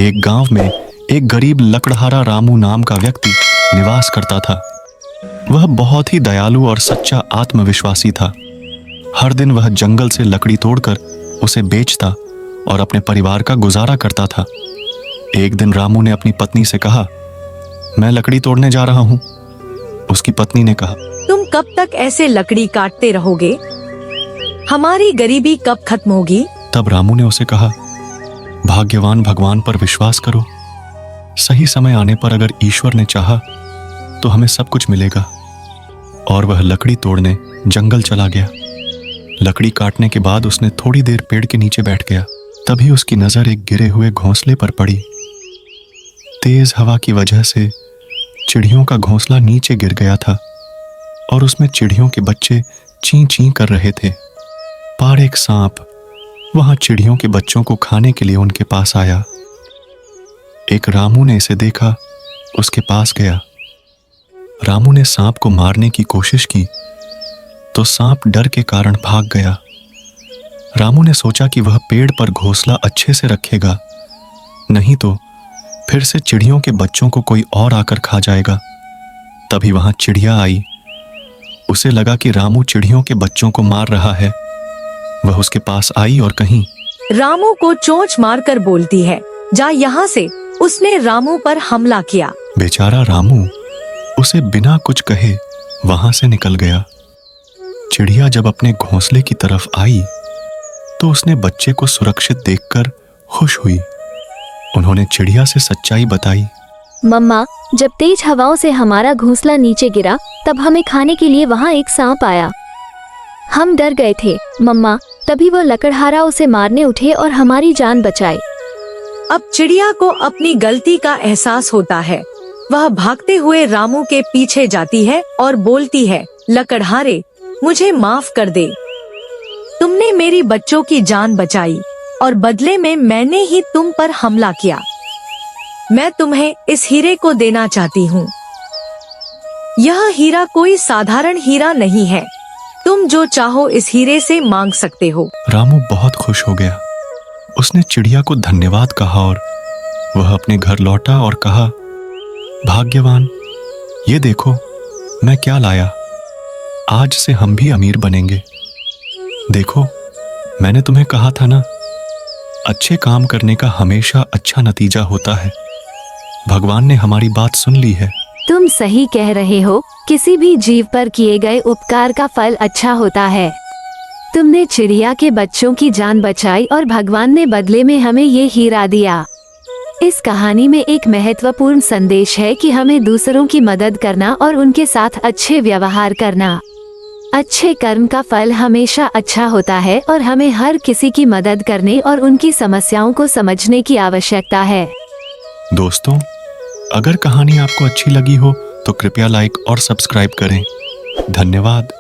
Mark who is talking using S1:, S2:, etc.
S1: एक गांव में एक गरीब लकड़हारा रामू नाम का व्यक्ति निवास करता था। वह बहुत ही दयालु और सच्चा आत्मविश्वासी था। हर दिन वह जंगल से लकड़ी तोड़कर उसे बेचता और अपने परिवार का गुजारा करता था। एक दिन रामू ने अपनी पत्नी से कहा, मैं लकड़ी तोड़ने जा रहा हूँ। उसकी पत्नी ने कहा,
S2: तुम कब तक ऐसे लकड़ी काटते रहोगे? हमारी गरीबी कब खत्म होगी?
S1: तब रामू ने उसे कहा, भाग्यवान भगवान पर विश्वास करो। सही समय आने पर अगर ईश्वर ने चाहा तो हमें सब कुछ मिलेगा। और वह लकड़ी तोड़ने जंगल चला गया। लकड़ी काटने के बाद उसने थोड़ी देर पेड़ के नीचे बैठ गया। तभी उसकी नजर एक गिरे हुए घोंसले पर पड़ी। तेज हवा की वजह से चिड़ियों का घोंसला नीचे गिर गया था और उसमें चिड़ियों के बच्चे चीं चीं कर रहे थे। पार एक सांप वहां चिड़ियों के बच्चों को खाने के लिए उनके पास आया। एक रामू ने इसे देखा, उसके पास गया। रामू ने सांप को मारने की कोशिश की तो सांप डर के कारण भाग गया। रामू ने सोचा कि वह पेड़ पर घोंसला अच्छे से रखेगा, नहीं तो फिर से चिड़ियों के बच्चों को कोई और आकर खा जाएगा। तभी वहां चिड़िया आई। उसे लगा कि रामू चिड़ियों के बच्चों को मार रहा है। वह उसके पास आई और कहीं,
S2: रामू को चोंच मारकर बोलती है, जा यहाँ से। उसने रामू पर हमला किया।
S1: बेचारा रामू उसे बिना कुछ कहे वहां से निकल गया। चिड़िया जब अपने घोंसले की तरफ आई तो उसने बच्चे को सुरक्षित देखकर खुश हुई। उन्होंने चिड़िया से सच्चाई बताई।
S3: मम्मा, जब तेज हवाओं से हमारा घोंसला नीचे गिरा तब हमें खाने के लिए वहाँ एक सांप आया। हम डर गए थे मम्मा, तभी वो लकड़हारा उसे मारने उठे और हमारी जान बचाई।
S2: अब चिड़िया को अपनी गलती का एहसास होता है। वह भागते हुए रामू के पीछे जाती है और बोलती है, लकड़हारे, मुझे माफ कर दे। तुमने मेरी बच्चों की जान बचाई और बदले में मैंने ही तुम पर हमला किया। मैं तुम्हें इस हीरे को देना चाहती हूँ। यह हीरा कोई साधारण हीरा नहीं है। तुम जो चाहो इस हीरे से मांग सकते हो।
S1: रामू बहुत खुश हो गया। उसने चिड़िया को धन्यवाद कहा और वह अपने घर लौटा और कहा, भाग्यवान, ये देखो मैं क्या लाया। आज से हम भी अमीर बनेंगे। देखो, मैंने तुम्हें कहा था ना, अच्छे काम करने का हमेशा अच्छा नतीजा होता है। भगवान ने हमारी बात सुन ली है।
S3: तुम सही कह रहे हो। किसी भी जीव पर किए गए उपकार का फल अच्छा होता है। तुमने चिड़िया के बच्चों की जान बचाई और भगवान ने बदले में हमें ये हीरा दिया। इस कहानी में एक महत्वपूर्ण संदेश है कि हमें दूसरों की मदद करना और उनके साथ अच्छे व्यवहार करना। अच्छे कर्म का फल हमेशा अच्छा होता है और हमें हर किसी की मदद करने और उनकी समस्याओं को समझने की आवश्यकता है।
S1: दोस्तों, अगर कहानी आपको अच्छी लगी हो तो कृपया लाइक और सब्सक्राइब करें। धन्यवाद।